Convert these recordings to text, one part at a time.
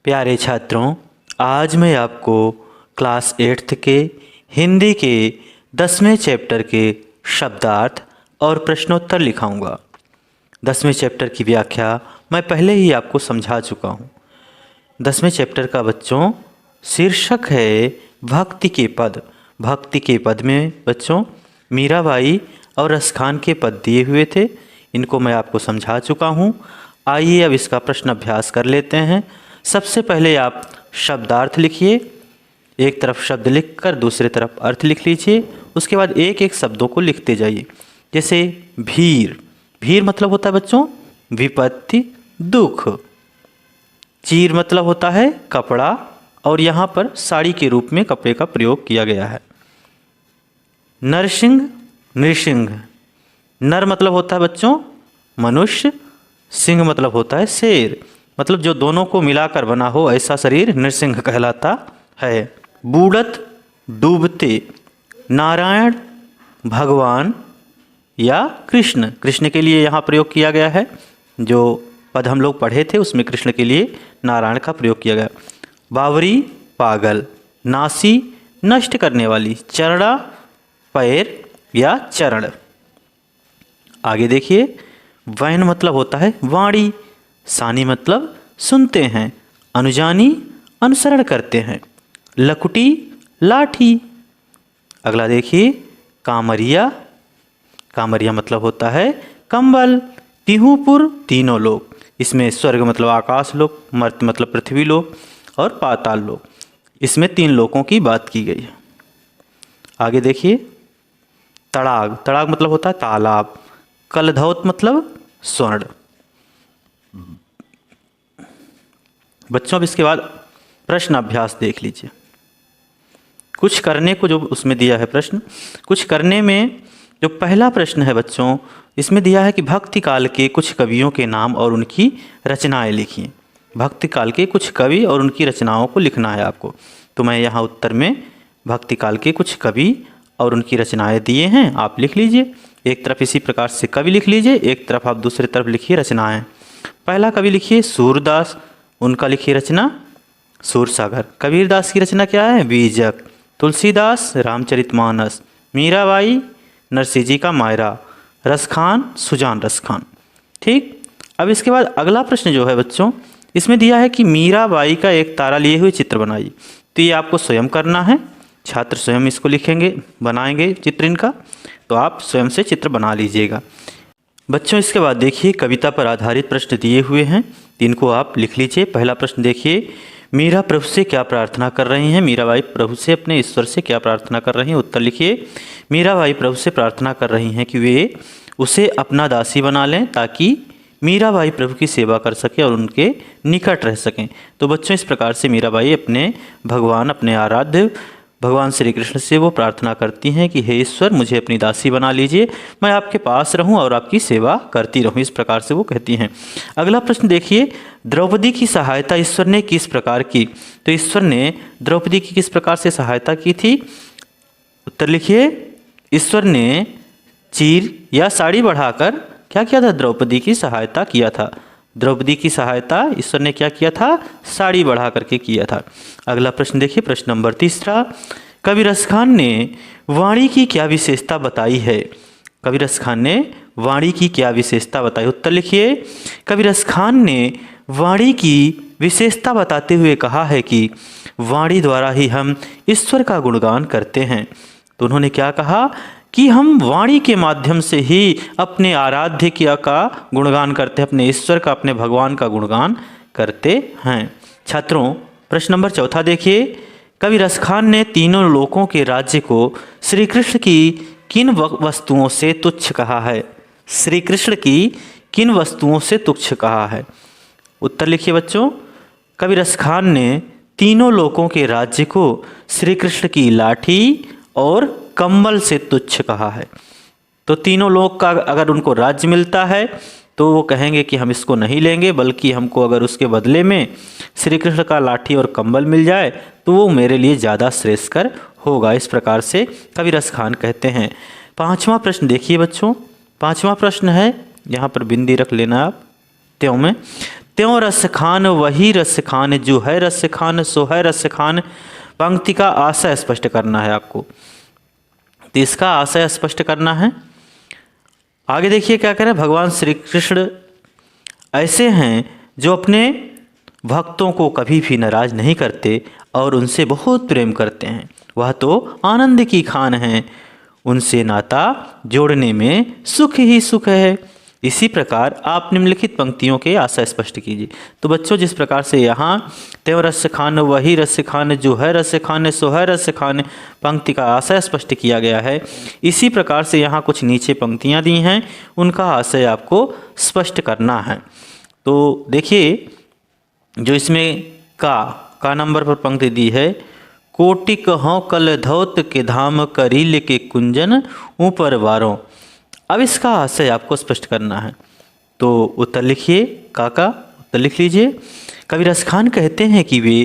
प्यारे छात्रों, आज मैं आपको क्लास 8th के हिंदी के 10वें चैप्टर के शब्दार्थ और प्रश्नोत्तर लिखाऊंगा। 10वें चैप्टर की व्याख्या मैं पहले ही आपको समझा चुका हूँ। 10वें चैप्टर का बच्चों शीर्षक है भक्ति के पद। भक्ति के पद में बच्चों मीराबाई और रसखान के पद दिए हुए थे, इनको मैं आपको समझा चुका हूँ। आइए अब इसका प्रश्न अभ्यास कर लेते हैं। सबसे पहले आप शब्दार्थ लिखिए, एक तरफ शब्द लिखकर दूसरी तरफ अर्थ लिख लीजिए। उसके बाद एक एक शब्दों को लिखते जाइए। जैसे भीर, भीर मतलब होता है बच्चों विपत्ति, दुख। चीर मतलब होता है कपड़ा, और यहाँ पर साड़ी के रूप में कपड़े का प्रयोग किया गया है। नरसिंह, नृसिंह, नर मतलब होता है बच्चों मनुष्य, सिंह मतलब होता है शेर, मतलब जो दोनों को मिलाकर बना हो ऐसा शरीर नृसिंह कहलाता है। बूढ़त, डूबते। नारायण, भगवान या कृष्ण, कृष्ण के लिए यहाँ प्रयोग किया गया है। जो पद हम लोग पढ़े थे उसमें कृष्ण के लिए नारायण का प्रयोग किया गया। बावरी, पागल। नासी, नष्ट करने वाली। चरणा, पैर या चरण। आगे देखिए, वैन मतलब होता है वाणी। सानी मतलब सुनते हैं। अनुजानी, अनुसरण करते हैं। लकुटी, लाठी। अगला देखिए, कामरिया, कामरिया मतलब होता है कंबल। तिहुपुर, तीनों लोग। इसमें स्वर्ग मतलब आकाश लोक, मर्त्य मतलब पृथ्वी लोक, और पाताल लोक। इसमें 3 लोकों की बात की गई है। आगे देखिए, तड़ाग, तड़ाग मतलब होता है तालाब। कलधौत मतलब स्वर्ण। बच्चों अब इसके बाद प्रश्न अभ्यास देख लीजिए। कुछ करने को जो उसमें दिया है प्रश्न, कुछ करने में जो पहला प्रश्न है बच्चों, इसमें दिया है कि भक्ति काल के कुछ कवियों के नाम और उनकी रचनाएं लिखिए। भक्ति काल के कुछ कवि और उनकी रचनाओं को लिखना है आपको। तो मैं यहाँ उत्तर में भक्ति काल के कुछ कवि और उनकी रचनाएं दिए हैं, आप लिख लीजिए। एक तरफ इसी प्रकार से कवि लिख लीजिए, एक तरफ आप दूसरी तरफ लिखिए रचनाएं। पहला कवि लिखिए सूरदास, उनका लिखिए रचना सूरसागर। कबीरदास की रचना क्या है? बीजक। तुलसीदास रामचरितमानस। मीराबाई नरसिंह जी का मायरा। रसखान सुजान रसखान। ठीक, अब इसके बाद अगला प्रश्न जो है बच्चों, इसमें दिया है कि मीराबाई का एक तारा लिए हुए चित्र बनाइए। तो ये आपको स्वयं करना है, छात्र स्वयं इसको लिखेंगे, बनाएंगे चित्र इनका। तो आप स्वयं से चित्र बना लीजिएगा बच्चों। इसके बाद देखिए, कविता पर आधारित प्रश्न दिए हुए हैं, इनको आप लिख लीजिए। पहला प्रश्न देखिए, मीरा प्रभु से क्या प्रार्थना कर रही हैं? मीराबाई प्रभु से, अपने ईश्वर से क्या प्रार्थना कर रही हैं? उत्तर लिखिए। मीराबाई प्रभु से प्रार्थना कर रही हैं कि वे उसे अपना दासी बना लें, ताकि मीराबाई प्रभु की सेवा कर सकें और उनके निकट रह सकें। तो बच्चों इस प्रकार से मीराबाई अपने भगवान, अपने आराध्य भगवान श्री कृष्ण से वो प्रार्थना करती हैं कि हे ईश्वर, मुझे अपनी दासी बना लीजिए, मैं आपके पास रहूं और आपकी सेवा करती रहूं। इस प्रकार से वो कहती हैं। अगला प्रश्न देखिए, द्रौपदी की सहायता ईश्वर ने किस प्रकार की? तो ईश्वर ने द्रौपदी की किस प्रकार से सहायता की थी? उत्तर लिखिए। ईश्वर ने चीर या साड़ी बढ़ाकर क्या किया था? द्रौपदी की सहायता किया था। द्रौपदी की सहायता ईश्वर ने क्या किया था? साड़ी बढ़ा करके किया था। अगला प्रश्न देखिए, प्रश्न नंबर 3, कवि रसखान ने वाणी की क्या विशेषता बताई है? कवि रसखान ने वाणी की क्या विशेषता बताई? उत्तर लिखिए। कवि रसखान ने वाणी की विशेषता बताते हुए कहा है कि वाणी द्वारा ही हम ईश्वर का गुणगान करते हैं। तो उन्होंने क्या कहा कि हम वाणी के माध्यम से ही अपने आराध्य का गुणगान करते हैं, अपने ईश्वर का, अपने भगवान का गुणगान करते हैं। छात्रों प्रश्न नंबर 4 देखिए, कवि रसखान ने तीनों लोकों के राज्य को श्री कृष्ण की किन वस्तुओं से तुच्छ कहा है? श्री कृष्ण की किन वस्तुओं से तुच्छ कहा है? उत्तर लिखिए बच्चों। कवि रसखान ने तीनों लोकों के राज्य को श्री कृष्ण की लाठी और कंबल से तुच्छ कहा है। तो तीनों लोग का अगर उनको राज्य मिलता है तो वो कहेंगे कि हम इसको नहीं लेंगे, बल्कि हमको अगर उसके बदले में श्री कृष्ण का लाठी और कंबल मिल जाए तो वो मेरे लिए ज़्यादा श्रेयस्कर होगा। इस प्रकार से कवि रसखान कहते हैं। 5वां प्रश्न देखिए बच्चों। 5वां प्रश्न है, यहाँ पर बिंदी रख लेना आप त्यों में। त्यों रस खान वही रस खान, जो है रस खान सो है रस खान। पंक्ति का आशय स्पष्ट करना है आपको, तो इसका आशय स्पष्ट करना है। आगे देखिए क्या कह रहे हैं, भगवान श्री कृष्ण ऐसे हैं जो अपने भक्तों को कभी भी नाराज नहीं करते और उनसे बहुत प्रेम करते हैं। वह तो आनंद की खान है, उनसे नाता जोड़ने में सुख ही सुख है। इसी प्रकार आप निम्नलिखित पंक्तियों के आशय स्पष्ट कीजिए। तो बच्चों, जिस प्रकार से यहाँ त्यों रस खान वही रस खान, जो है रस खान सो है रस खान, पंक्ति का आशय स्पष्ट किया गया है, इसी प्रकार से यहाँ कुछ नीचे पंक्तियाँ दी हैं, उनका आशय आपको स्पष्ट करना है। तो देखिए, जो इसमें का नंबर पर पंक्ति दी है, कोटिक हों कल धौत के धाम करील के कुंजन ऊपर वारों। अब इसका आशय आपको स्पष्ट करना है, तो उत्तर लिखिए। काका उत्तर लिख लीजिए। कविराज खान कहते हैं कि वे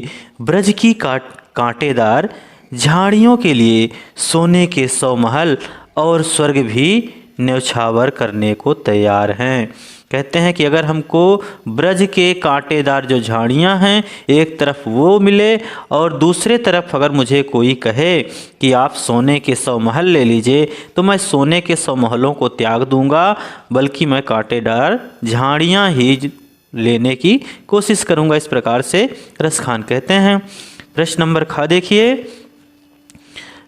ब्रज की कांटेदार झाड़ियों के लिए सोने के 100 महल और स्वर्ग भी न्यौछावर करने को तैयार हैं। कहते हैं कि अगर हमको ब्रज के कांटेदार जो झाड़ियाँ हैं, एक तरफ वो मिले और दूसरे तरफ अगर मुझे कोई कहे कि आप सोने के 100 महल ले लीजिए, तो मैं सोने के 100 महलों को त्याग दूंगा, बल्कि मैं कांटेदार झाड़ियाँ ही लेने की कोशिश करूंगा। इस प्रकार से रस खान कहते हैं। प्रश्न नंबर ख देखिए,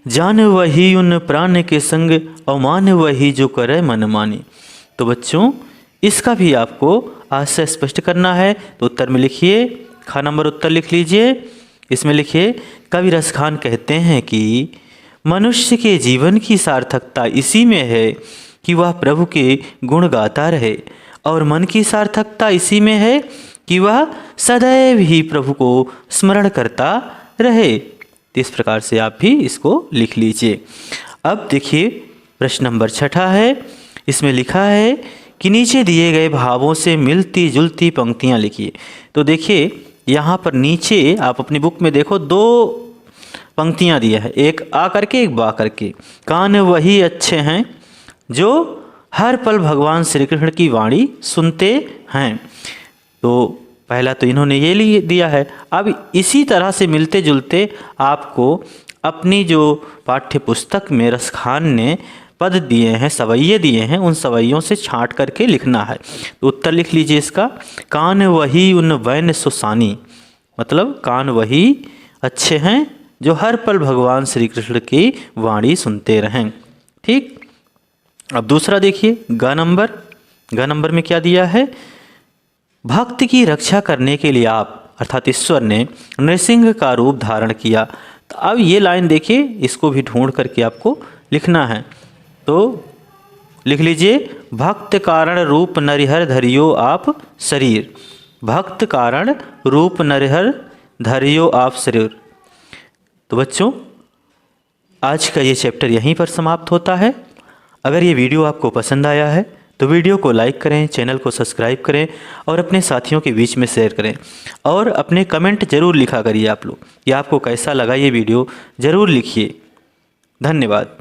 जान वही उन प्राण के संग अमान वही जो करे मन मानी। तो बच्चों, इसका भी आपको आशय स्पष्ट करना है, तो उत्तर में लिखिए। ख नंबर उत्तर लिख लीजिए। इसमें लिखिए, कविराज खान कहते हैं कि मनुष्य के जीवन की सार्थकता इसी में है कि वह प्रभु के गुण गाता रहे, और मन की सार्थकता इसी में है कि वह सदैव ही प्रभु को स्मरण करता रहे। इस प्रकार से आप भी इसको लिख लीजिए। अब देखिए, प्रश्न नंबर 6 है। इसमें लिखा है कि नीचे दिए गए भावों से मिलती जुलती पंक्तियाँ लिखिए। तो देखिए, यहाँ पर नीचे आप अपनी बुक में देखो, 2 पंक्तियाँ दिया है, एक आ करके एक बा करके। कान वही अच्छे हैं जो हर पल भगवान श्री कृष्ण की वाणी सुनते हैं। तो पहला तो इन्होंने ये दिया है। अब इसी तरह से मिलते जुलते आपको अपनी जो पाठ्य पुस्तक में रस खान ने पद दिए हैं, सवैये दिए हैं, उन सवैयों से छांट करके लिखना है। तो उत्तर लिख लीजिए इसका। कान वही उन वैन सुसानी, मतलब कान वही अच्छे हैं जो हर पल भगवान श्री कृष्ण की वाणी सुनते रहें। ठीक। अब दूसरा देखिए, ग नंबर में क्या दिया है, भक्त की रक्षा करने के लिए आप अर्थात ईश्वर ने नृसिंह का रूप धारण किया। तो अब ये लाइन देखिए, इसको भी ढूंढ करके आपको लिखना है। तो लिख लीजिए, भक्त कारण रूप नरिहर धरियो आप शरीर। भक्त कारण रूप नरिहर धरियो आप शरीर। तो बच्चों, आज का ये चैप्टर यहीं पर समाप्त होता है। अगर ये वीडियो आपको पसंद आया है तो वीडियो को लाइक करें, चैनल को सब्सक्राइब करें और अपने साथियों के बीच में शेयर करें। और अपने कमेंट ज़रूर लिखा करिए आप लोग, कि आपको कैसा लगा ये वीडियो, ज़रूर लिखिए। धन्यवाद।